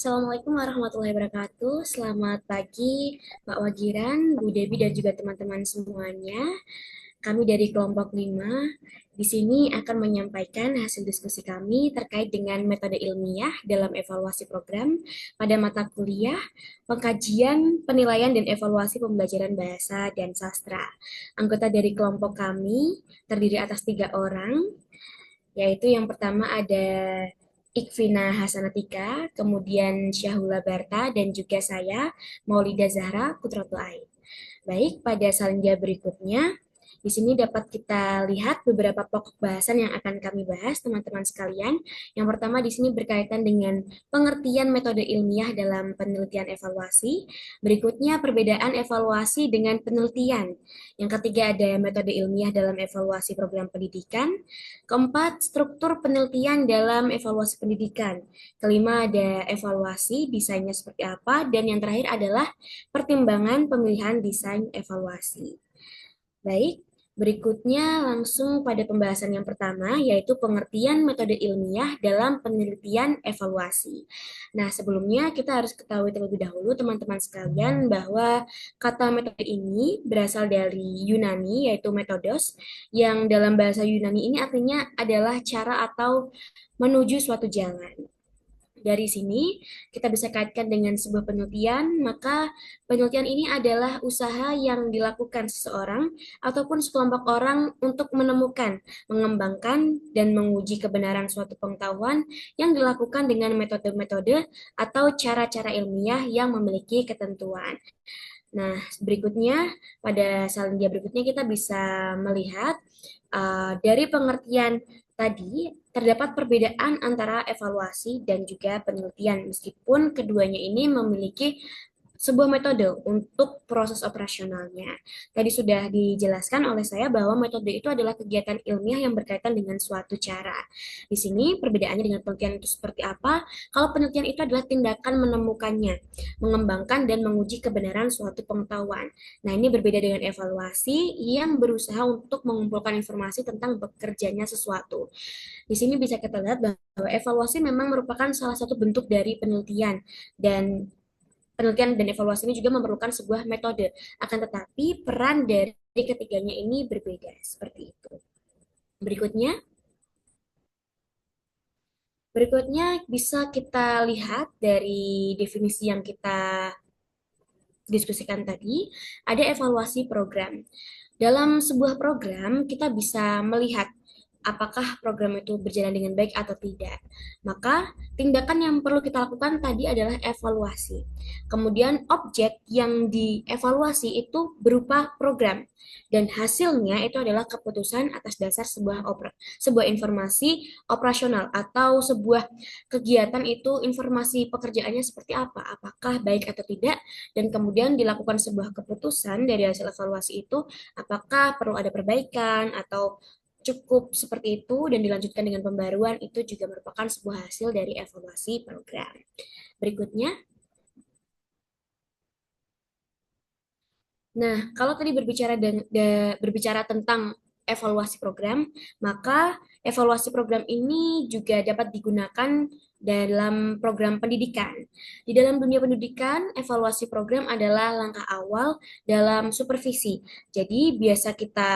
Assalamualaikum warahmatullahi wabarakatuh. Selamat pagi, Pak Wagiran, Bu Debi, dan juga teman-teman semuanya. Kami dari kelompok 5 di sini akan menyampaikan hasil diskusi kami terkait dengan metode ilmiah dalam evaluasi program pada mata kuliah pengkajian, penilaian, dan evaluasi pembelajaran bahasa dan sastra. Anggota dari kelompok kami terdiri atas 3 orang, yaitu yang pertama ada Ikvina Hasanatika, kemudian Syahula Barta, dan juga saya, Maulida Zahra Putratul Ain. Baik, pada salinja berikutnya, di sini dapat kita lihat beberapa pokok bahasan yang akan kami bahas, teman-teman sekalian. Yang pertama di sini berkaitan dengan pengertian metode ilmiah dalam penelitian evaluasi. Berikutnya perbedaan evaluasi dengan penelitian. Yang ketiga ada metode ilmiah dalam evaluasi program pendidikan. Keempat, struktur penelitian dalam evaluasi pendidikan. Kelima ada evaluasi, desainnya seperti apa. Dan yang terakhir adalah pertimbangan pemilihan desain evaluasi. Baik, berikutnya langsung pada pembahasan yang pertama, yaitu pengertian metode ilmiah dalam penelitian evaluasi. Nah, sebelumnya kita harus ketahui terlebih dahulu, teman-teman sekalian, bahwa kata metode ini berasal dari Yunani, yaitu metodos, yang dalam bahasa Yunani ini artinya adalah cara atau menuju suatu jalan. Dari sini kita bisa kaitkan dengan sebuah penelitian, maka penelitian ini adalah usaha yang dilakukan seseorang ataupun sekelompok orang untuk menemukan, mengembangkan, dan menguji kebenaran suatu pengetahuan yang dilakukan dengan metode-metode atau cara-cara ilmiah yang memiliki ketentuan. Nah, berikutnya, pada salindia berikutnya kita bisa melihat dari pengertian tadi, terdapat perbedaan antara evaluasi dan juga penelitian, meskipun keduanya ini memiliki sebuah metode untuk proses operasionalnya. Tadi sudah dijelaskan oleh saya bahwa metode itu adalah kegiatan ilmiah yang berkaitan dengan suatu cara. Di sini perbedaannya dengan penelitian itu seperti apa? Kalau penelitian itu adalah tindakan menemukannya, mengembangkan dan menguji kebenaran suatu pengetahuan. Nah, ini berbeda dengan evaluasi yang berusaha untuk mengumpulkan informasi tentang bekerjanya sesuatu. Di sini bisa kita lihat bahwa evaluasi memang merupakan salah satu bentuk dari penelitian, dan penelitian dan evaluasi ini juga memerlukan sebuah metode. Akan tetapi peran dari ketiganya ini berbeda seperti itu. Berikutnya, berikutnya bisa kita lihat dari definisi yang kita diskusikan tadi, ada evaluasi program. Dalam sebuah program, kita bisa melihat apakah program itu berjalan dengan baik atau tidak. Maka, tindakan yang perlu kita lakukan tadi adalah evaluasi. Kemudian, objek yang dievaluasi itu berupa program. Dan hasilnya itu adalah keputusan atas dasar sebuah informasi operasional atau sebuah kegiatan itu informasi pekerjaannya seperti apa, apakah baik atau tidak, dan kemudian dilakukan sebuah keputusan dari hasil evaluasi itu, apakah perlu ada perbaikan atau cukup seperti itu dan dilanjutkan dengan pembaruan, itu juga merupakan sebuah hasil dari evaluasi program. Berikutnya, nah, kalau tadi berbicara tentang evaluasi program, maka evaluasi program ini juga dapat digunakan dalam program pendidikan. Di dalam dunia pendidikan, evaluasi program adalah langkah awal dalam supervisi. Jadi, biasa kita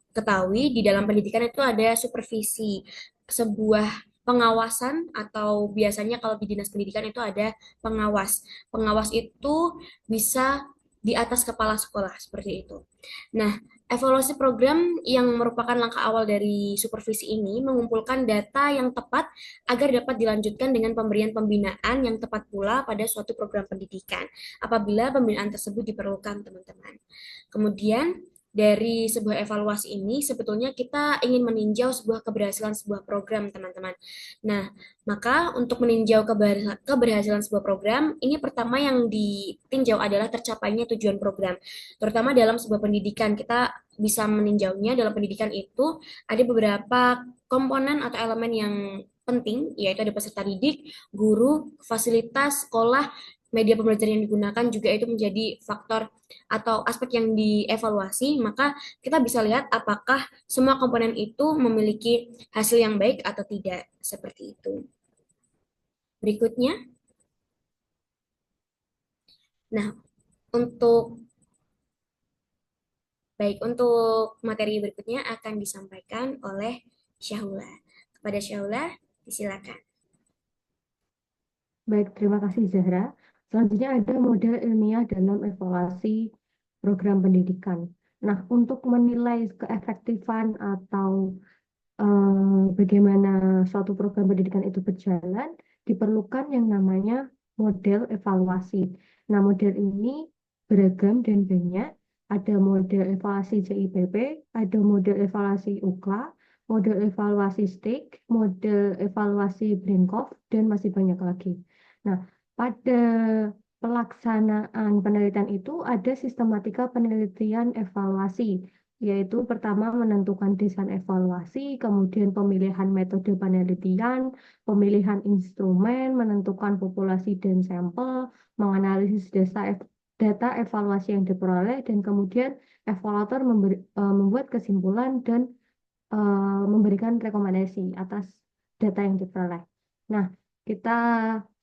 ketahui di dalam pendidikan itu ada supervisi, sebuah pengawasan, atau biasanya kalau di dinas pendidikan itu ada pengawas. Pengawas itu bisa di atas kepala sekolah seperti itu. Nah, evaluasi program yang merupakan langkah awal dari supervisi ini mengumpulkan data yang tepat agar dapat dilanjutkan dengan pemberian pembinaan yang tepat pula pada suatu program pendidikan apabila pembinaan tersebut diperlukan, teman-teman. Kemudian dari sebuah evaluasi ini sebetulnya kita ingin meninjau sebuah keberhasilan sebuah program, teman-teman. Nah, maka untuk meninjau keberhasilan sebuah program, ini pertama yang ditinjau adalah tercapainya tujuan program. Terutama dalam sebuah pendidikan, kita bisa meninjaunya dalam pendidikan itu ada beberapa komponen atau elemen yang penting, yaitu ada peserta didik, guru, fasilitas, sekolah, media pembelajaran yang digunakan juga itu menjadi faktor atau aspek yang dievaluasi, maka kita bisa lihat apakah semua komponen itu memiliki hasil yang baik atau tidak, seperti itu. Berikutnya, Nah, untuk untuk materi berikutnya akan disampaikan oleh Syahula. Kepada Syahula, disilakan. Baik, terima kasih Zahra. Selanjutnya ada model ilmiah dalam evaluasi program pendidikan. Nah, untuk menilai keefektifan atau bagaimana suatu program pendidikan itu berjalan, diperlukan yang namanya model evaluasi. Nah, model ini beragam dan banyak. Ada model evaluasi JIPP, ada model evaluasi UKLA, model evaluasi STIK, model evaluasi Brinkoff, dan masih banyak lagi. Nah, pada pelaksanaan penelitian itu ada sistematika penelitian evaluasi, yaitu pertama menentukan desain evaluasi, kemudian pemilihan metode penelitian, pemilihan instrumen, menentukan populasi dan sampel, menganalisis data evaluasi yang diperoleh, dan kemudian evaluator membuat kesimpulan dan memberikan rekomendasi atas data yang diperoleh. Nah, kita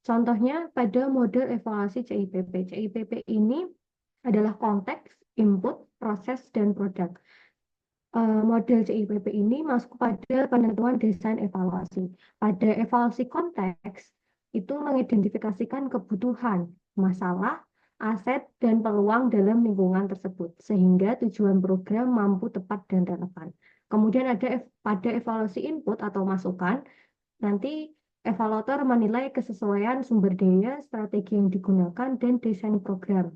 contohnya pada model evaluasi CIPP. CIPP ini adalah konteks, input, proses, dan produk. Model CIPP ini masuk pada penentuan desain evaluasi. Pada evaluasi konteks, itu mengidentifikasikan kebutuhan, masalah, aset, dan peluang dalam lingkungan tersebut, sehingga tujuan program mampu tepat dan relevan. Kemudian ada pada evaluasi input atau masukan, nanti evaluator menilai kesesuaian sumber daya, strategi yang digunakan, dan desain program.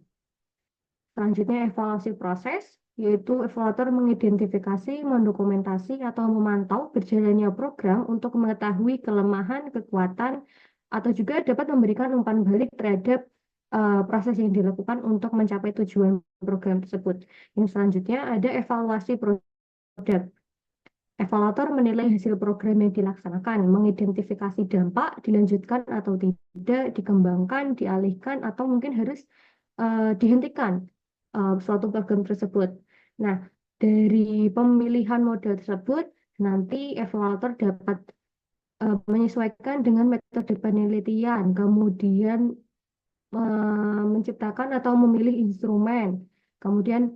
Selanjutnya evaluasi proses, yaitu evaluator mengidentifikasi, mendokumentasi, atau memantau berjalannya program untuk mengetahui kelemahan, kekuatan, atau juga dapat memberikan umpan balik terhadap proses yang dilakukan untuk mencapai tujuan program tersebut. Yang selanjutnya ada evaluasi produk. Evaluator menilai hasil program yang dilaksanakan, mengidentifikasi dampak, dilanjutkan atau tidak, dikembangkan, dialihkan, atau mungkin harus dihentikan suatu program tersebut. Nah, dari pemilihan model tersebut, nanti evaluator dapat menyesuaikan dengan metode penelitian, kemudian menciptakan atau memilih instrumen, kemudian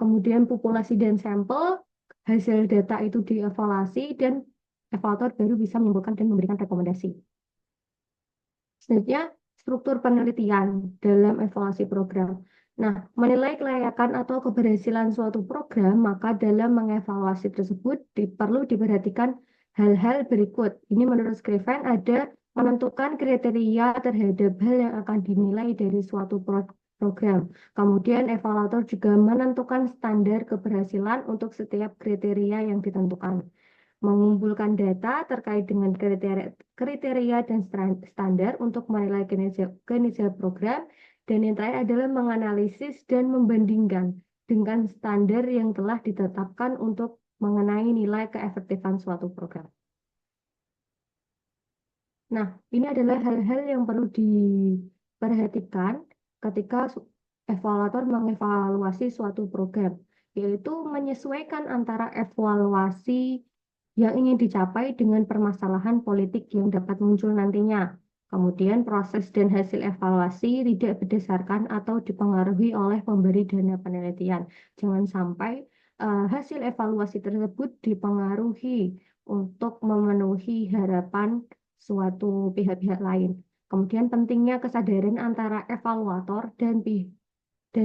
kemudian populasi dan sampel, hasil data itu dievaluasi dan evaluator baru bisa menyimpulkan dan memberikan rekomendasi. Selanjutnya, struktur penelitian dalam evaluasi program. Nah, menilai kelayakan atau keberhasilan suatu program, maka dalam mengevaluasi tersebut perlu diperhatikan hal-hal berikut. Ini menurut Scriven ada menentukan kriteria terhadap hal yang akan dinilai dari suatu program. Kemudian evaluator juga menentukan standar keberhasilan untuk setiap kriteria yang ditentukan, mengumpulkan data terkait dengan kriteria dan standar untuk menilai kinerja program, dan yang terakhir adalah menganalisis dan membandingkan dengan standar yang telah ditetapkan untuk mengenai nilai keefektifan suatu program. Nah, ini adalah hal-hal yang perlu diperhatikan ketika evaluator mengevaluasi suatu program, yaitu menyesuaikan antara evaluasi yang ingin dicapai dengan permasalahan politik yang dapat muncul nantinya. Kemudian proses dan hasil evaluasi tidak berdasarkan atau dipengaruhi oleh pemberi dana penelitian. Jangan sampai hasil evaluasi tersebut dipengaruhi untuk memenuhi harapan suatu pihak-pihak lain. Kemudian pentingnya kesadaran antara evaluator dan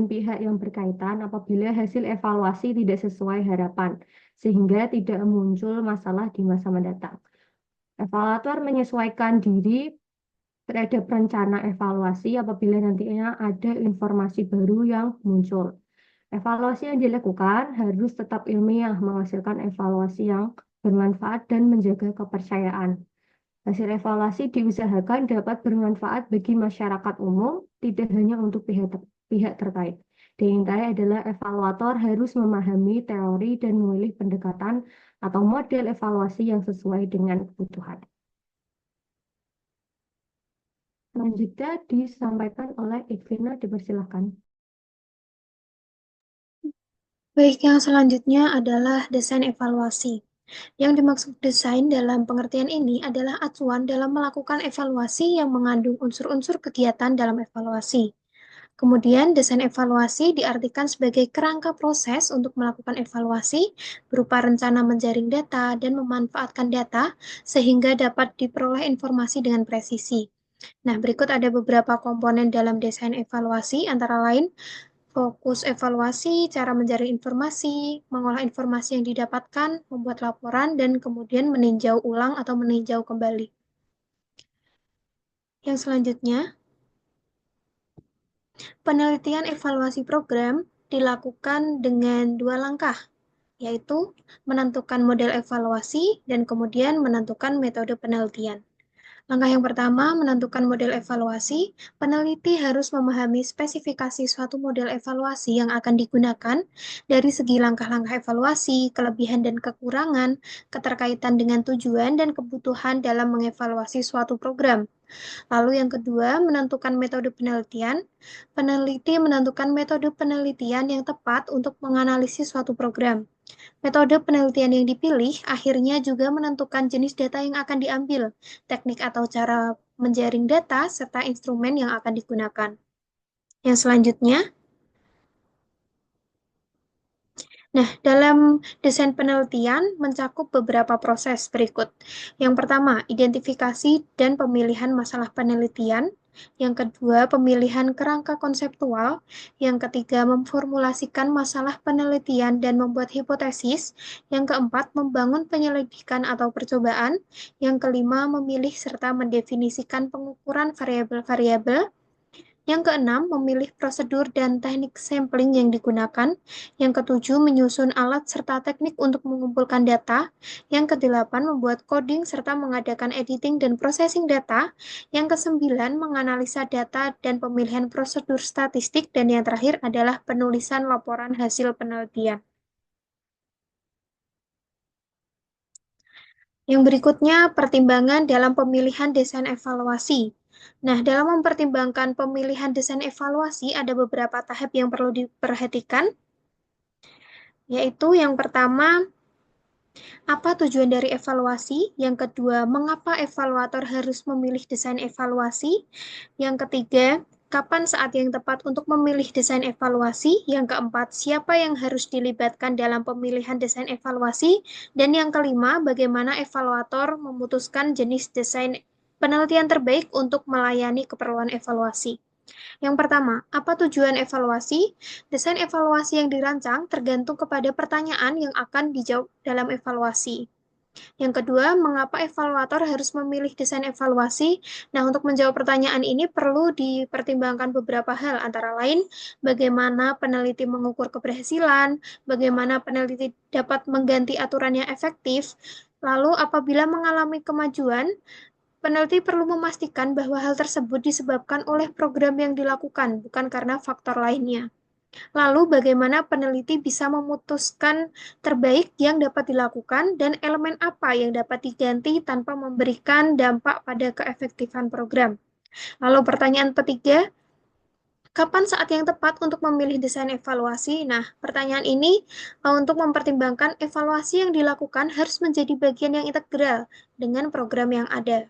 pihak yang berkaitan apabila hasil evaluasi tidak sesuai harapan, sehingga tidak muncul masalah di masa mendatang. Evaluator menyesuaikan diri terhadap rencana evaluasi apabila nantinya ada informasi baru yang muncul. Evaluasi yang dilakukan harus tetap ilmiah, menghasilkan evaluasi yang bermanfaat dan menjaga kepercayaan. Hasil evaluasi diusahakan dapat bermanfaat bagi masyarakat umum, tidak hanya untuk pihak terkait. Dan yang terakhir adalah evaluator harus memahami teori dan memilih pendekatan atau model evaluasi yang sesuai dengan kebutuhan. Selanjutnya disampaikan oleh Ikvina, dipersilahkan. Baik, yang selanjutnya adalah desain evaluasi. Yang dimaksud desain dalam pengertian ini adalah acuan dalam melakukan evaluasi yang mengandung unsur-unsur kegiatan dalam evaluasi. Kemudian, desain evaluasi diartikan sebagai kerangka proses untuk melakukan evaluasi berupa rencana menjaring data dan memanfaatkan data sehingga dapat diperoleh informasi dengan presisi. Nah, berikut ada beberapa komponen dalam desain evaluasi, antara lain fokus evaluasi, cara menjaring informasi, mengolah informasi yang didapatkan, membuat laporan, dan kemudian meninjau ulang atau meninjau kembali. Yang selanjutnya, penelitian evaluasi program dilakukan dengan dua langkah, yaitu menentukan model evaluasi dan kemudian menentukan metode penelitian. Langkah yang pertama, menentukan model evaluasi. Peneliti harus memahami spesifikasi suatu model evaluasi yang akan digunakan dari segi langkah-langkah evaluasi, kelebihan dan kekurangan, keterkaitan dengan tujuan dan kebutuhan dalam mengevaluasi suatu program. Lalu yang kedua, menentukan metode penelitian. Peneliti menentukan metode penelitian yang tepat untuk menganalisis suatu program. Metode penelitian yang dipilih akhirnya juga menentukan jenis data yang akan diambil, teknik atau cara menjaring data, serta instrumen yang akan digunakan. Yang selanjutnya, dalam desain penelitian mencakup beberapa proses berikut. Yang pertama, identifikasi dan pemilihan masalah penelitian. Yang kedua, pemilihan kerangka konseptual. Yang ketiga, memformulasikan masalah penelitian dan membuat hipotesis. Yang keempat, membangun penyelidikan atau percobaan. Yang kelima, memilih serta mendefinisikan pengukuran variabel-variabel. Yang keenam, memilih prosedur dan teknik sampling yang digunakan. Yang ketujuh, menyusun alat serta teknik untuk mengumpulkan data. Yang kedelapan, membuat coding serta mengadakan editing dan processing data. Yang kesembilan, menganalisa data dan pemilihan prosedur statistik. Dan yang terakhir adalah penulisan laporan hasil penelitian. Yang berikutnya, pertimbangan dalam pemilihan desain evaluasi. Nah, dalam mempertimbangkan pemilihan desain evaluasi, ada beberapa tahap yang perlu diperhatikan, yaitu yang pertama, apa tujuan dari evaluasi? Yang kedua, mengapa evaluator harus memilih desain evaluasi? Yang ketiga, kapan saat yang tepat untuk memilih desain evaluasi? Yang keempat, siapa yang harus dilibatkan dalam pemilihan desain evaluasi? Dan yang kelima, bagaimana evaluator memutuskan jenis desain penelitian terbaik untuk melayani keperluan evaluasi? Yang pertama, apa tujuan evaluasi? Desain evaluasi yang dirancang tergantung kepada pertanyaan yang akan dijawab dalam evaluasi. Yang kedua, mengapa evaluator harus memilih desain evaluasi? Nah, untuk menjawab pertanyaan ini perlu dipertimbangkan beberapa hal, antara lain bagaimana peneliti mengukur keberhasilan, bagaimana peneliti dapat mengganti aturan yang efektif, lalu apabila mengalami kemajuan, peneliti perlu memastikan bahwa hal tersebut disebabkan oleh program yang dilakukan, bukan karena faktor lainnya. Lalu, bagaimana peneliti bisa memutuskan terbaik yang dapat dilakukan dan elemen apa yang dapat diganti tanpa memberikan dampak pada keefektifan program. Lalu, pertanyaan ketiga, kapan saat yang tepat untuk memilih desain evaluasi? Nah, pertanyaan ini untuk mempertimbangkan evaluasi yang dilakukan harus menjadi bagian yang integral dengan program yang ada.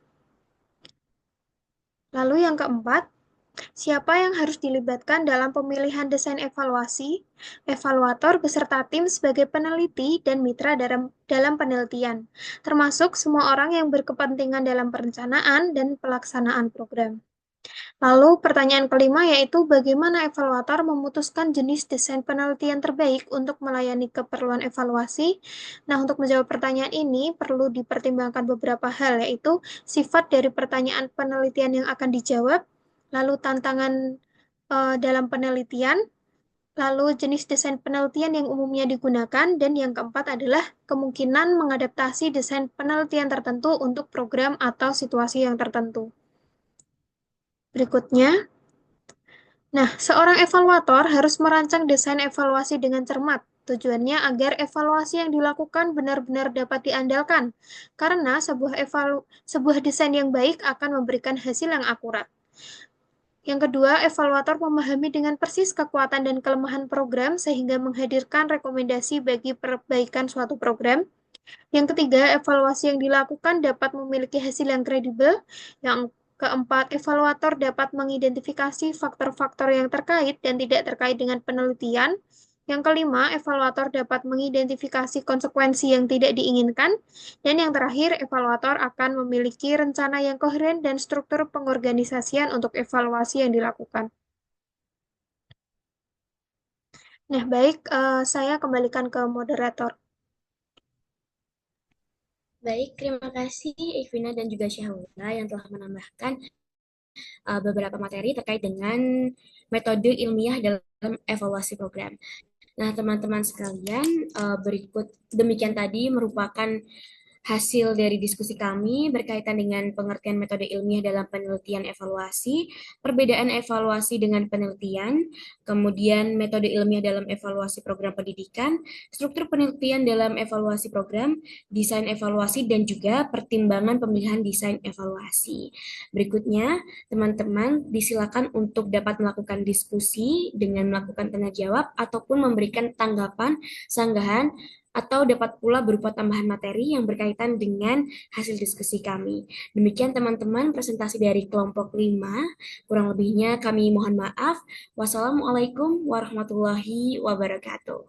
Lalu yang keempat, siapa yang harus dilibatkan dalam pemilihan desain evaluasi? Evaluator beserta tim sebagai peneliti dan mitra dalam penelitian, termasuk semua orang yang berkepentingan dalam perencanaan dan pelaksanaan program. Lalu pertanyaan kelima yaitu bagaimana evaluator memutuskan jenis desain penelitian terbaik untuk melayani keperluan evaluasi. Nah, untuk menjawab pertanyaan ini perlu dipertimbangkan beberapa hal, yaitu sifat dari pertanyaan penelitian yang akan dijawab, lalu tantangan dalam penelitian, lalu jenis desain penelitian yang umumnya digunakan, dan yang keempat adalah kemungkinan mengadaptasi desain penelitian tertentu untuk program atau situasi yang tertentu. Berikutnya, seorang evaluator harus merancang desain evaluasi dengan cermat. Tujuannya agar evaluasi yang dilakukan benar-benar dapat diandalkan, karena sebuah desain yang baik akan memberikan hasil yang akurat. Yang kedua, evaluator memahami dengan persis kekuatan dan kelemahan program sehingga menghadirkan rekomendasi bagi perbaikan suatu program. Yang ketiga, evaluasi yang dilakukan dapat memiliki hasil yang kredibel, yang Keempat, evaluator dapat mengidentifikasi faktor-faktor yang terkait dan tidak terkait dengan penelitian. Yang kelima, evaluator dapat mengidentifikasi konsekuensi yang tidak diinginkan. Dan yang terakhir, evaluator akan memiliki rencana yang koheren dan struktur pengorganisasian untuk evaluasi yang dilakukan. Nah, baik, saya kembalikan ke moderator. Baik, terima kasih Ivina dan juga Syahula yang telah menambahkan beberapa materi terkait dengan metode ilmiah dalam evaluasi program. Nah, teman-teman sekalian, berikut demikian tadi merupakan hasil dari diskusi kami berkaitan dengan pengertian metode ilmiah dalam penelitian evaluasi, perbedaan evaluasi dengan penelitian, kemudian metode ilmiah dalam evaluasi program pendidikan, struktur penelitian dalam evaluasi program, desain evaluasi, dan juga pertimbangan pemilihan desain evaluasi. Berikutnya, teman-teman disilakan untuk dapat melakukan diskusi dengan melakukan tanya jawab ataupun memberikan tanggapan, sanggahan, atau dapat pula berupa tambahan materi yang berkaitan dengan hasil diskusi kami. Demikian teman-teman presentasi dari kelompok 5. Kurang lebihnya kami mohon maaf. Wassalamualaikum warahmatullahi wabarakatuh.